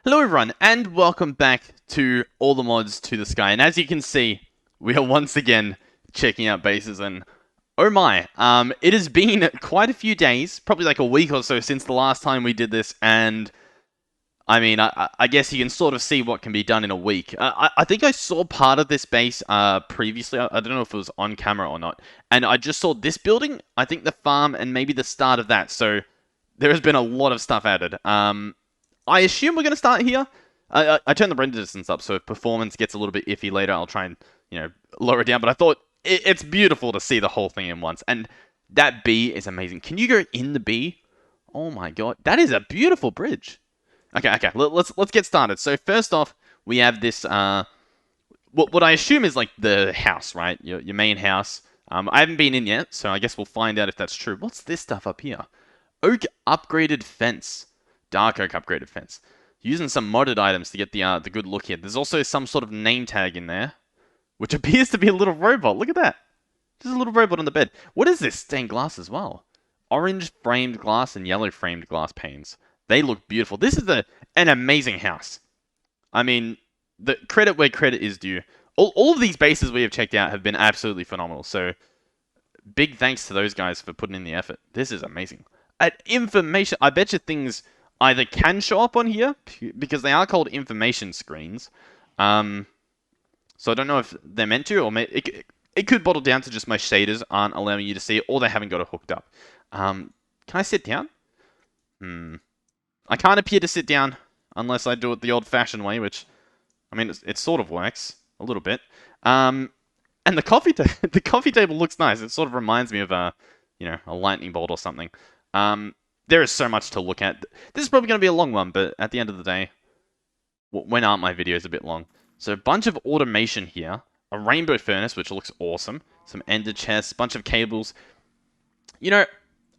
Hello everyone, and welcome back to All the Mods to the Sky. And as you can see, we are once again checking out bases, and oh my, it has been quite a few days, probably like a week or so since the last time we did this, and I mean, I guess you can sort of see what can be done in a week. I think I saw part of this base previously. I don't know if it was on camera or not, and I just saw this building, I think the farm, and maybe the start of that, so there has been a lot of stuff added. I assume we're going to start here. I turned the render distance up, so if performance gets a little bit iffy later, I'll try and, lower it down. But I thought it's beautiful to see the whole thing in once. And that B is amazing. Can you go in the B? Oh my god. That is a beautiful bridge. Okay. Let's get started. So first off, we have this, what I assume is like the house, right? Your main house. I haven't been in yet, so I guess we'll find out if that's true. What's this stuff up here? Oak upgraded fence. Dark oak upgraded fence. Using some modded items to get the good look here. There's also some sort of name tag in there, which appears to be a little robot. Look at that. Just a little robot on the bed. What is this? Stained glass as well. Orange framed glass and yellow framed glass panes. They look beautiful. This is an amazing house. I mean, the credit where credit is due. All of these bases we have checked out have been absolutely phenomenal. So, big thanks to those guys for putting in the effort. This is amazing. Information. I bet you things either can show up on here, because they are called information screens. So I don't know if they're meant to, or it could bottle down to just my shaders aren't allowing you to see it, or they haven't got it hooked up. Can I sit down? I can't appear to sit down unless I do it the old-fashioned way, which, I mean, it sort of works a little bit. And the the coffee table looks nice. It sort of reminds me of a lightning bolt or something. There is so much to look at. This is probably going to be a long one, but at the end of the day, when aren't my videos a bit long? So a bunch of automation here. A rainbow furnace, which looks awesome. Some ender chests, bunch of cables. You know,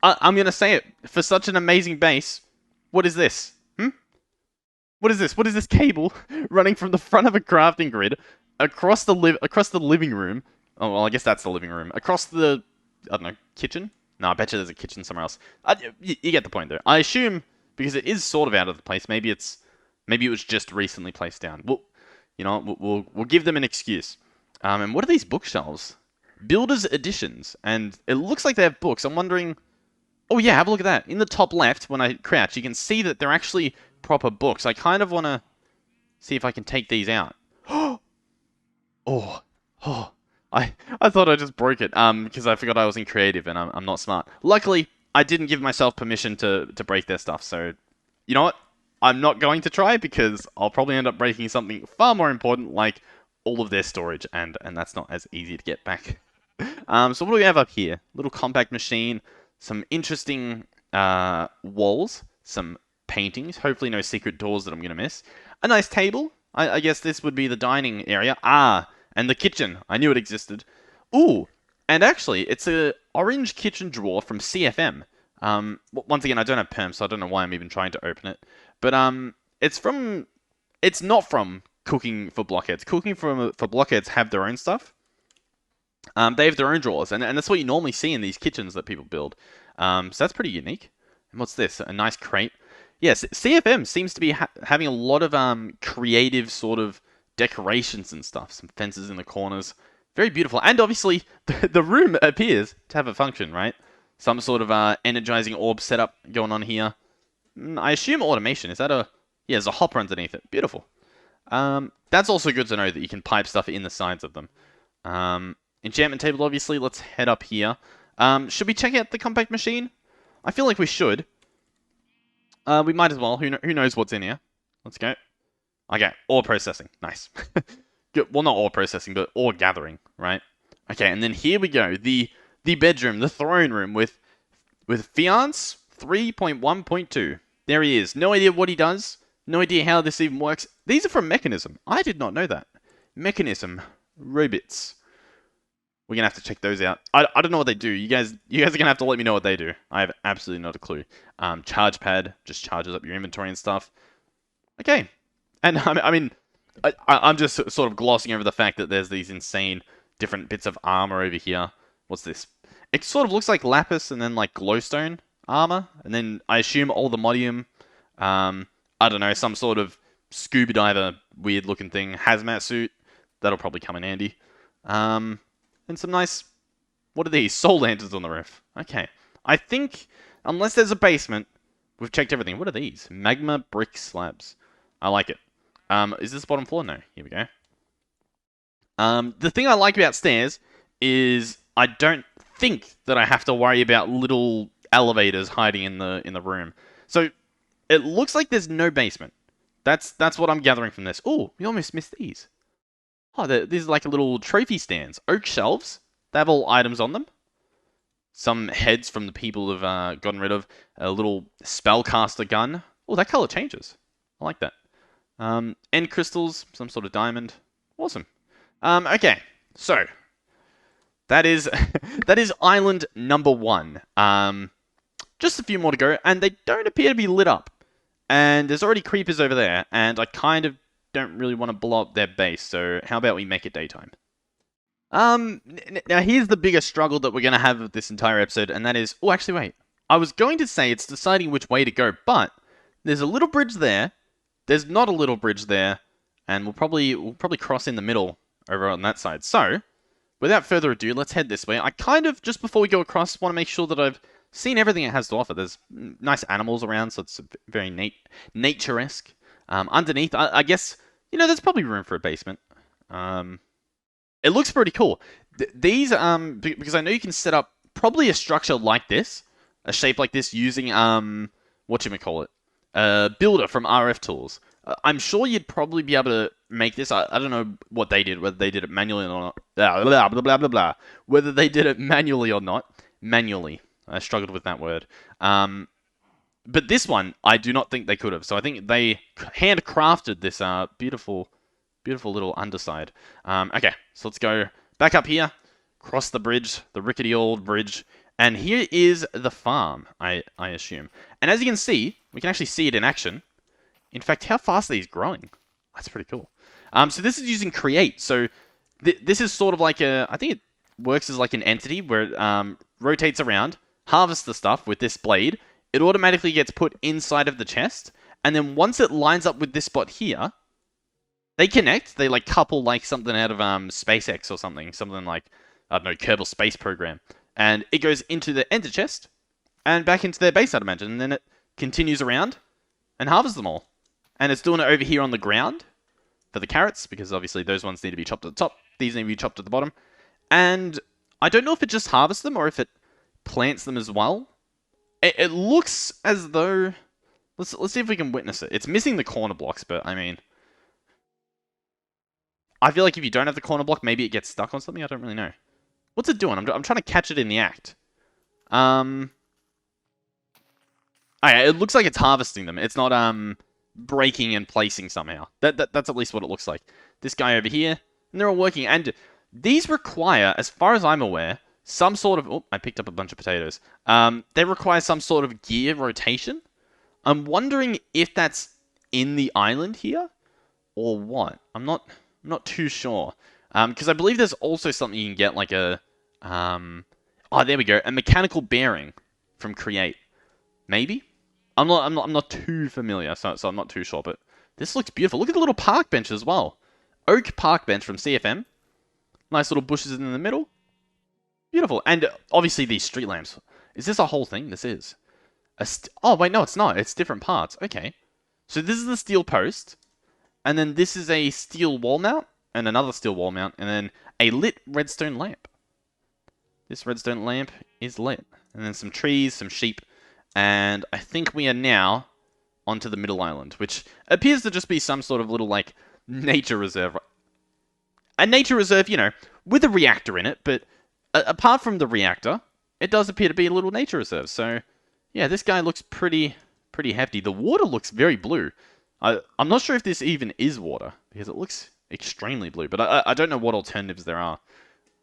I'm going to say it. For such an amazing base, what is this? What is this? What is this cable running from the front of a crafting grid across the living room? Oh, well, I guess that's the living room. Across the, I don't know, kitchen? No, I bet you there's a kitchen somewhere else. You get the point there. I assume, because it is sort of out of the place, maybe it was just recently placed down. Well, we'll give them an excuse. And what are these bookshelves? Builder's Editions, and it looks like they have books. I'm wondering. Oh yeah, have a look at that. In the top left, when I crouch, you can see that they're actually proper books. I kind of want to see if I can take these out. Oh, oh. I thought I just broke it because I forgot I was in creative and I'm not smart. Luckily, I didn't give myself permission to break their stuff, so you know what? I'm not going to try because I'll probably end up breaking something far more important like all of their storage, and that's not as easy to get back. So what do we have up here? Little compact machine, some interesting walls, some paintings, hopefully no secret doors that I'm going to miss. A nice table. I guess this would be the dining area. And the kitchen. I knew it existed. Ooh, and actually, it's a orange kitchen drawer from CFM. Once again, I don't have perm, so I don't know why I'm even trying to open it. But it's not from Cooking for Blockheads. Cooking for Blockheads have their own stuff. They have their own drawers, and that's what you normally see in these kitchens that people build. So that's pretty unique. And what's this? A nice crate. Yes, CFM seems to be having a lot of creative sort of decorations and stuff. Some fences in the corners. Very beautiful. And obviously, the room appears to have a function, right? Some sort of energizing orb setup going on here. I assume automation. Is that a... Yeah, there's a hopper underneath it. Beautiful. That's also good to know that you can pipe stuff in the sides of them. Enchantment table, obviously. Let's head up here. Should we check out the compact machine? I feel like we should. We might as well. Who knows what's in here? Let's go. Okay, ore processing. Nice. Good. Well, not ore processing, but ore gathering, right? Okay, and then here we go. The bedroom, the throne room with Fiance 3.1.2. There he is. No idea what he does. No idea how this even works. These are from Mechanism. I did not know that. Mechanism. Robots. We're gonna have to check those out. I don't know what they do. You guys are gonna have to let me know what they do. I have absolutely not a clue. Charge pad just charges up your inventory and stuff. Okay. And I mean, I'm just sort of glossing over the fact that there's these insane different bits of armor over here. What's this? It sort of looks like lapis and then like glowstone armor, and then I assume all the modium. I don't know, some sort of scuba diver, weird looking thing, hazmat suit. That'll probably come in handy. And some nice, what are these? Soul lanterns on the roof. Okay. I think, unless there's a basement, we've checked everything. What are these? Magma brick slabs. I like it. Is this bottom floor? No. Here we go. The thing I like about stairs is I don't think that I have to worry about little elevators hiding in the room. So it looks like there's no basement. That's what I'm gathering from this. Oh, we almost missed these. Oh, these are like a little trophy stands. Oak shelves. They have all items on them. Some heads from the people who've gotten rid of. A little spellcaster gun. Oh, that color changes. I like that. End crystals. Some sort of diamond. Awesome. Okay. So, that is that is island number 1. Just a few more to go, and they don't appear to be lit up. And there's already creepers over there, and I kind of don't really want to blow up their base, so how about we make it daytime? Now here's the biggest struggle that we're going to have with this entire episode, and that is... Oh, actually, wait. I was going to say it's deciding which way to go, but there's a little bridge there, there's not a little bridge there, and we'll probably cross in the middle over on that side. So, without further ado, let's head this way. I kind of, just before we go across, want to make sure that I've seen everything it has to offer. There's nice animals around, so it's very nature-esque. Underneath, I guess, you know, there's probably room for a basement. It looks pretty cool. These, because I know you can set up probably a structure like this, a shape like this, using, whatchamacallit, a builder from RF Tools. I'm sure you'd probably be able to make this. I don't know what they did, whether they did it manually or not. Blah, blah, blah, blah, blah, blah. Whether they did it manually or not. Manually. I struggled with that word. But this one, I do not think they could have. So I think they handcrafted this beautiful little underside. Okay, so let's go back up here, cross the bridge, the rickety old bridge, and here is the farm, I assume. And as you can see, we can actually see it in action. In fact, how fast are these growing? That's pretty cool. So this is using create. So this is sort of like I think it works as like an entity where it rotates around, harvests the stuff with this blade. It automatically gets put inside of the chest, and then once it lines up with this spot here, they connect. They like couple like something out of SpaceX or something like, I don't know, Kerbal Space Program, and it goes into the ender chest and back into their base, I'd imagine, and then it continues around and harvests them all. And it's doing it over here on the ground for the carrots, because obviously those ones need to be chopped at the top. These need to be chopped at the bottom. And I don't know if it just harvests them or if it plants them as well. It looks as though... Let's see if we can witness it. It's missing the corner blocks, but I mean... I feel like if you don't have the corner block, maybe it gets stuck on something. I don't really know. What's it doing? I'm trying to catch it in the act. Oh yeah, it looks like it's harvesting them. It's not breaking and placing somehow. That's at least what it looks like. This guy over here, and they're all working. And these require, as far as I'm aware, some sort of... Oh, I picked up a bunch of potatoes. They require some sort of gear rotation. I'm wondering if that's in the island here, or what. I'm not too sure. Because I believe there's also something you can get, like a... oh, there we go. A mechanical bearing from Create. Maybe? I'm not too familiar, so I'm not too sure, but this looks beautiful. Look at the little park bench as well. Oak park bench from CFM. Nice little bushes in the middle. Beautiful. And obviously these street lamps. Is this a whole thing? This is. Oh, wait, no, it's not. It's different parts. Okay. So this is the steel post. And then this is a steel wall mount. And another steel wall mount. And then a lit redstone lamp. This redstone lamp is lit. And then some trees, some sheep. And I think we are now onto the middle island, which appears to just be some sort of little, like, nature reserve. A nature reserve, you know, with a reactor in it, but apart from the reactor, it does appear to be a little nature reserve. So, yeah, this guy looks pretty hefty. The water looks very blue. I'm not sure if this even is water, because it looks extremely blue, but I don't know what alternatives there are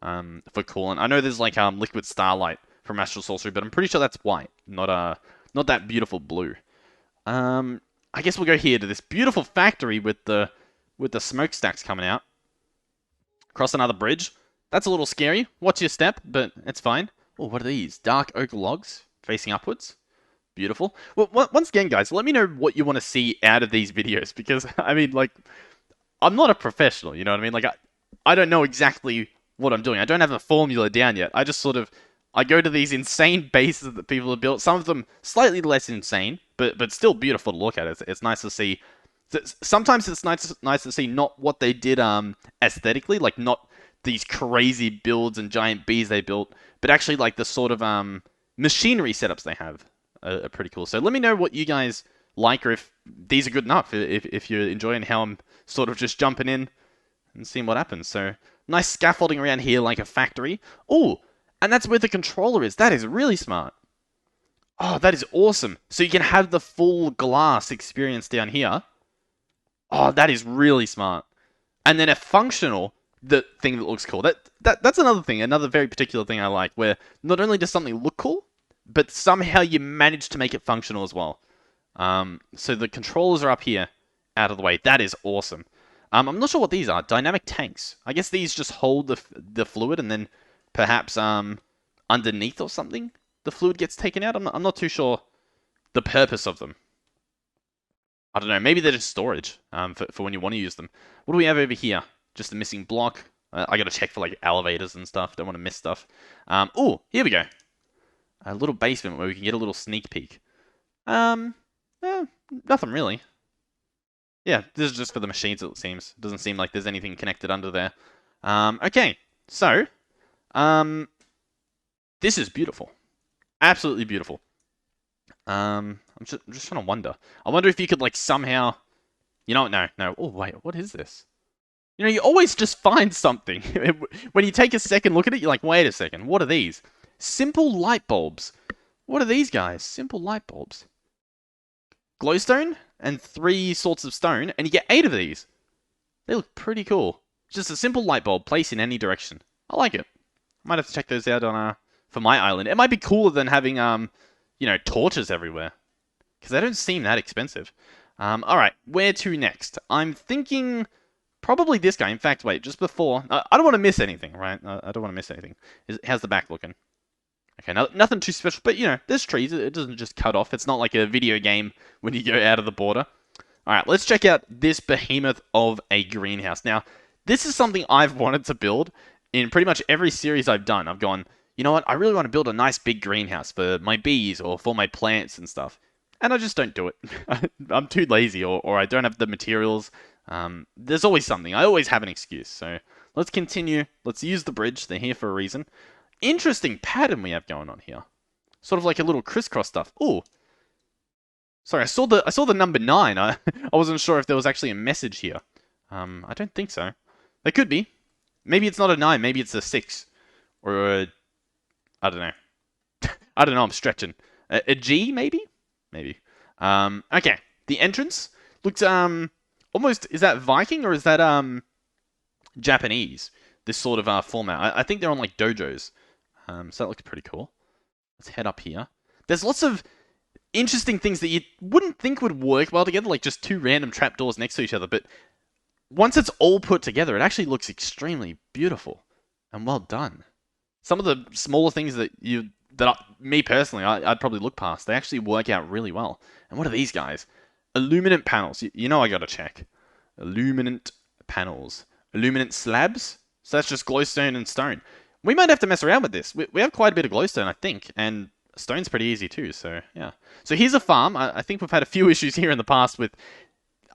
for coolant. I know there's, like, liquid starlight from Astral Sorcery, but I'm pretty sure that's white, not that beautiful blue. I guess we'll go here to this beautiful factory with the smokestacks coming out. Cross another bridge. That's a little scary. Watch your step, but it's fine. Oh, what are these? Dark oak logs facing upwards. Beautiful. Well, once again, guys, let me know what you want to see out of these videos because I mean, like, I'm not a professional, you know what I mean? Like, I don't know exactly what I'm doing. I don't have a formula down yet. I just sort of I go to these insane bases that people have built. Some of them slightly less insane, but still beautiful to look at. It's nice to see. Sometimes it's nice to see not what they did aesthetically, like not these crazy builds and giant bees they built, but actually like the sort of machinery setups they have are pretty cool. So let me know what you guys like, or if these are good enough. If you're enjoying how I'm sort of just jumping in and seeing what happens. So nice scaffolding around here like a factory. Oh, and that's where the controller is. That is really smart. Oh, that is awesome. So you can have the full glass experience down here. Oh, that is really smart. And then a functional the thing that looks cool. That's another thing, another very particular thing I like, where not only does something look cool, but somehow you manage to make it functional as well. So the controllers are up here, out of the way. That is awesome. I'm not sure what these are. Dynamic tanks. I guess these just hold the fluid, and then perhaps underneath or something, the fluid gets taken out. I'm not too sure the purpose of them. I don't know. Maybe they're just storage for when you want to use them. What do we have over here? Just a missing block. I got to check for like elevators and stuff. Don't want to miss stuff. Oh, here we go. A little basement where we can get a little sneak peek. Nothing really. Yeah, this is just for the machines, it seems. Doesn't seem like there's anything connected under there. Okay, so, this is beautiful. Absolutely beautiful. I'm just trying to wonder. I wonder if you could, like, somehow... You know what? No. Oh, wait, what is this? You know, you always just find something. When you take a second look at it, you're like, wait a second, what are these? Simple light bulbs. What are these guys? Simple light bulbs. Glowstone and 3 sorts of stone, and you get 8 of these. They look pretty cool. Just a simple light bulb placed in any direction. I like it. Might have to check those out on for my island. It might be cooler than having you know, torches everywhere, because they don't seem that expensive. All right, where to next? I'm thinking probably this guy. In fact, wait, just before I don't want to miss anything, right? I don't want to miss anything. How's the back looking? Okay, nothing too special, but you know, there's trees. It doesn't just cut off. It's not like a video game when you go out of the border. All right, let's check out this behemoth of a greenhouse. Now, this is something I've wanted to build in pretty much every series I've done. I've gone, you know what? I really want to build a nice big greenhouse for my bees or for my plants and stuff. And I just don't do it. I'm too lazy or I don't have the materials. There's always something. I always have an excuse. So let's continue. Let's use the bridge. They're here for a reason. Interesting pattern we have going on here. Sort of like a little crisscross stuff. Ooh. Sorry, I saw the number 9. I wasn't sure if there was actually a message here. I don't think so. There could be. Maybe it's not a 9, maybe it's a 6. Or a... I don't know. I don't know, I'm stretching. A G, maybe? Maybe. Okay. The entrance looks, almost... Is that Viking or is that, Japanese? This sort of, format. I think they're on, like, dojos. So that looks pretty cool. Let's head up here. There's lots of interesting things that you wouldn't think would work well together, like just 2 random trapdoors next to each other, but once it's all put together, it actually looks extremely beautiful and well done. Some of the smaller things me personally, I'd probably look past, they actually work out really well. And what are these guys? Illuminant panels. You know I gotta check. Illuminant panels. Illuminant slabs? So that's just glowstone and stone. We might have to mess around with this. We have quite a bit of glowstone, I think, and stone's pretty easy too, so yeah. So here's a farm. I think we've had a few issues here in the past with...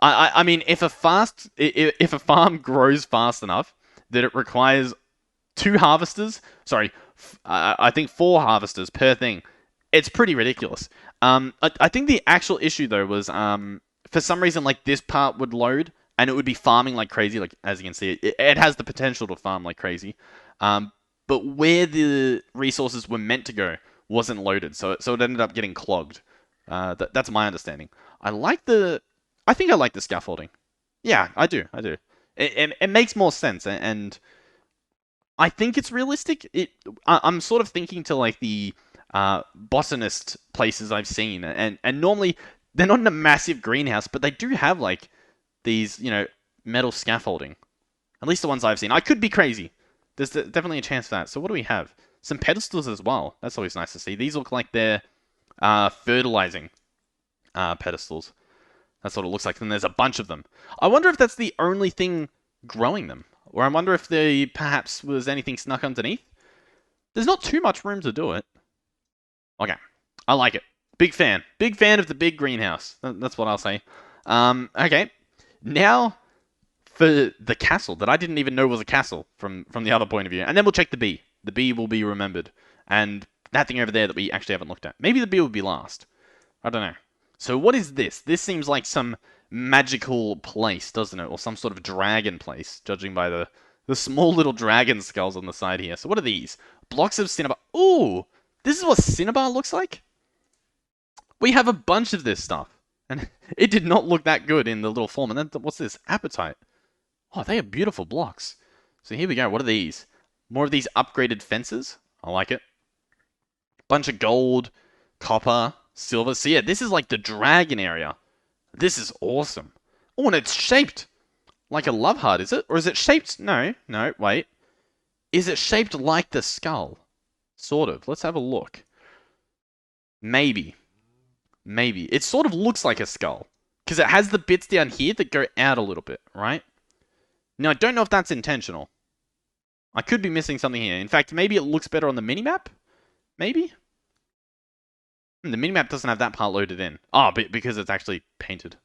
I mean, if a farm grows fast enough that it requires 2 harvesters, sorry, I think 4 harvesters per thing, it's pretty ridiculous. I think the actual issue though was for some reason like this part would load and it would be farming like crazy. Like as you can see, it has the potential to farm like crazy, but where the resources were meant to go wasn't loaded, so it ended up getting clogged. That's my understanding. I think I like the scaffolding. Yeah, I do. It makes more sense, and I think it's realistic. I'm sort of thinking to like the botanist places I've seen, and normally they're not in a massive greenhouse, but they do have like these, you know, metal scaffolding. At least the ones I've seen. I could be crazy. There's definitely a chance for that. So what do we have? Some pedestals as well. That's always nice to see. These look like they're fertilizing pedestals. That's what it looks like. And there's a bunch of them. I wonder if that's the only thing growing them. Or I wonder if there perhaps was anything snuck underneath. There's not too much room to do it. Okay. I like it. Big fan. Big fan of the big greenhouse. That's what I'll say. Okay. Now for the castle that I didn't even know was a castle from the other point of view. And then we'll check the bee. The bee will be remembered. And that thing over there that we actually haven't looked at. Maybe the bee will be last. I don't know. So what is this? This seems like some magical place, doesn't it? Or some sort of dragon place, judging by the small little dragon skulls on the side here. So what are these? Blocks of cinnabar. Ooh! This is what cinnabar looks like? We have a bunch of this stuff. And it did not look that good in the little form. And then, what's this? Apatite. Oh, they are beautiful blocks. So here we go. What are these? More of these upgraded fences. I like it. Bunch of gold, copper, silver. So yeah, this is like the dragon area. This is awesome. Oh, and it's shaped like a love heart, is it? Or is it shaped? No, wait. Is it shaped like the skull? Sort of. Let's have a look. Maybe. It sort of looks like a skull. Because it has the bits down here that go out a little bit, right? Now, I don't know if that's intentional. I could be missing something here. In fact, maybe it looks better on the minimap? Maybe? The minimap doesn't have that part loaded in. Oh, because it's actually painted.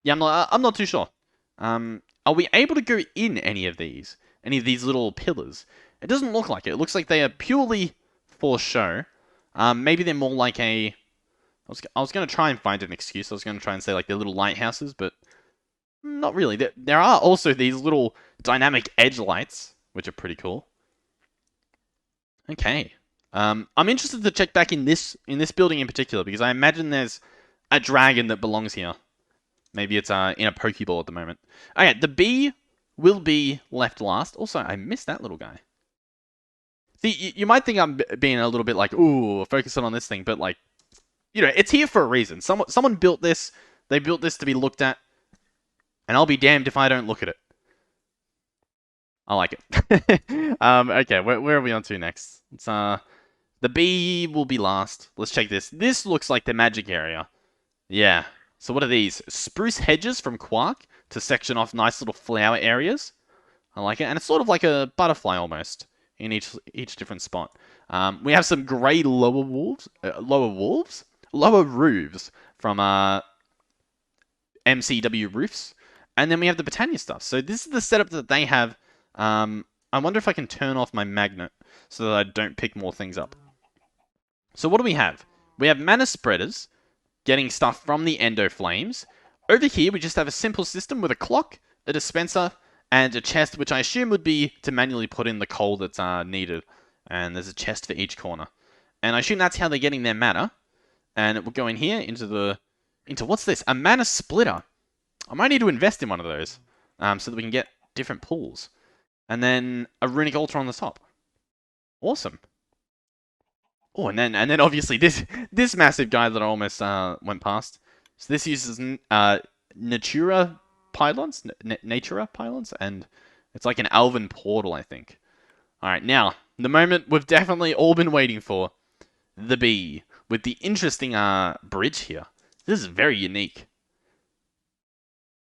Yeah, I'm not too sure. Are we able to go in any of these? Any of these little pillars? It doesn't look like it. It looks like they are purely for show. Maybe they're more like a... I was going to try and find an excuse. I was going to try and say like they're little lighthouses, but not really. There are also these little dynamic edge lights, which are pretty cool. Okay. I'm interested to check back in this building in particular, because I imagine there's a dragon that belongs here. Maybe it's in a Pokeball at the moment. Okay, the bee will be left last. Also, I missed that little guy. See, you might think I'm being a little bit like, ooh, focusing on this thing, but like, you know, it's here for a reason. Someone built this. They built this to be looked at, and I'll be damned if I don't look at it. I like it. Okay, where are we on to next? It's the bee will be last. Let's check this. This looks like the magic area. Yeah. So what are these? Spruce hedges from Quark to section off nice little flower areas. I like it. And it's sort of like a butterfly almost in each different spot. We have some grey lower roofs from MCW roofs. And then we have the Botania stuff. So this is the setup that they have. I wonder if I can turn off my magnet so that I don't pick more things up. So what do we have? We have mana spreaders, getting stuff from the endo flames. Over here, we just have a simple system with a clock, a dispenser, and a chest, which I assume would be to manually put in the coal that's needed. And there's a chest for each corner. And I assume that's how they're getting their mana. And it will go in here into what's this? A mana splitter. I might need to invest in one of those so that we can get different pools. And then a runic altar on the top. Awesome. Oh, and then obviously this massive guy that I almost went past. So this uses Natura pylons, Natura pylons, and it's like an elven portal, I think. All right, now the moment we've definitely all been waiting for, the bee with the interesting bridge here. This is very unique.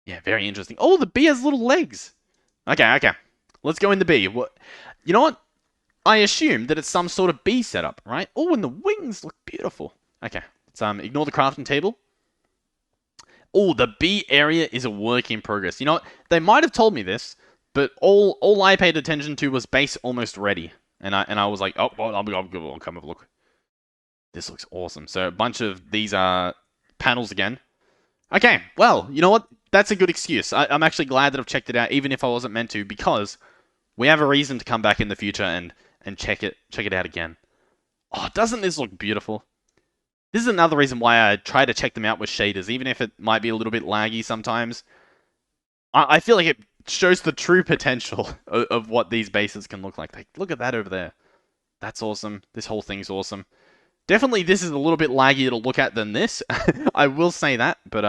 Yeah, very interesting. Oh, the bee has little legs. Okay. Let's go in the bee. What? You know what? I assume that it's some sort of bee setup, right? Oh, and the wings look beautiful. Okay, let's ignore the crafting table. Oh, the bee area is a work in progress. You know what? They might have told me this, but all I paid attention to was base almost ready, and I was like, oh, well, I'll come have a look. This looks awesome. So a bunch of these panels again. Okay, well, you know what? That's a good excuse. I'm actually glad that I've checked it out, even if I wasn't meant to, because we have a reason to come back in the future and check it out again. Oh, doesn't this look beautiful? This is another reason why I try to check them out with shaders, even if it might be a little bit laggy sometimes. I feel like it shows the true potential of what these bases can look like. Look at that over there. That's awesome. This whole thing's awesome. Definitely this is a little bit laggier to look at than this. I will say that, but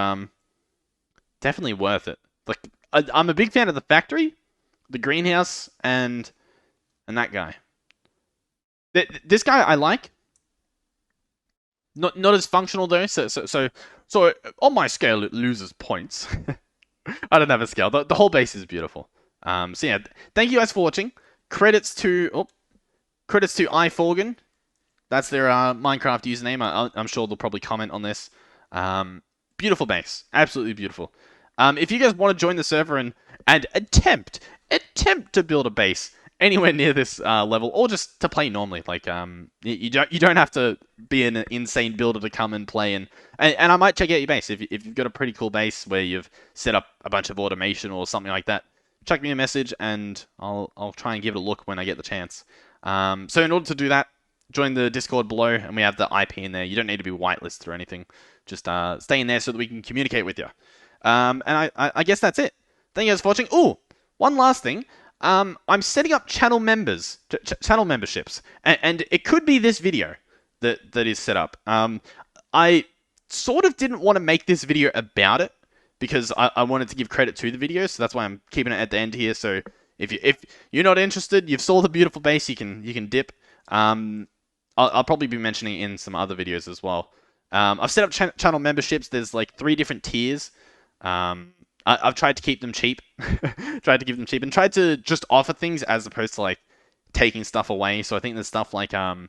definitely worth it. Like I'm a big fan of the factory, the greenhouse, and that guy. This guy I like. Not as functional though. So on my scale, it loses points. I don't have a scale. The whole base is beautiful. So yeah, thank you guys for watching. Credits to credits to iForgan. That's their Minecraft username. I'm sure they'll probably comment on this. Beautiful base, absolutely beautiful. If you guys want to join the server and attempt to build a base anywhere near this level, or just to play normally, like you don't have to be an insane builder to come and play, and I might check out your base if you've got a pretty cool base where you've set up a bunch of automation or something like that. Chuck me a message and I'll try and give it a look when I get the chance. So in order to do that, join the Discord below, and we have the IP in there. You don't need to be whitelisted or anything. Just stay in there so that we can communicate with you. And I guess that's it. Thank you guys for watching. Ooh, one last thing. I'm setting up channel channel memberships, and it could be this video that is set up. I sort of didn't want to make this video about it because I wanted to give credit to the video, so that's why I'm keeping it at the end here. So if you're not interested, you've saw the beautiful base, you can dip. I'll probably be mentioning it in some other videos as well. I've set up channel memberships. There's like 3 different tiers. I've tried to keep them cheap, tried to keep them cheap, and tried to just offer things as opposed to like taking stuff away. So I think there's stuff like channel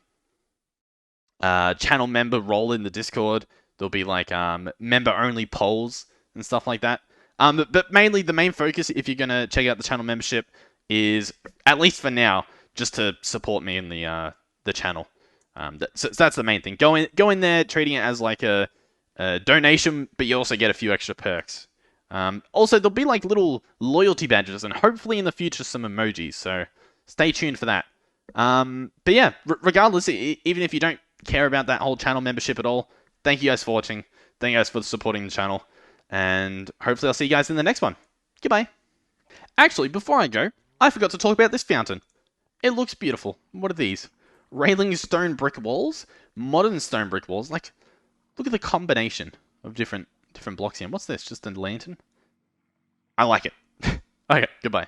member role in the Discord. There'll be like member only polls and stuff like that. But mainly the main focus, if you're gonna check out the channel membership, is at least for now just to support me in the channel. So that's the main thing. Go in there, treating it as like a donation, but you also get a few extra perks. Also, there'll be like little loyalty badges, and hopefully in the future some emojis. So stay tuned for that. But yeah, regardless, even if you don't care about that whole channel membership at all, thank you guys for watching. Thank you guys for supporting the channel, and hopefully I'll see you guys in the next one. Goodbye. Actually, before I go, I forgot to talk about this fountain. It looks beautiful. What are these? Railing stone brick walls? Modern stone brick walls? Like, look at the combination of different blocks here. What's this? Just a lantern? I like it. Okay, goodbye.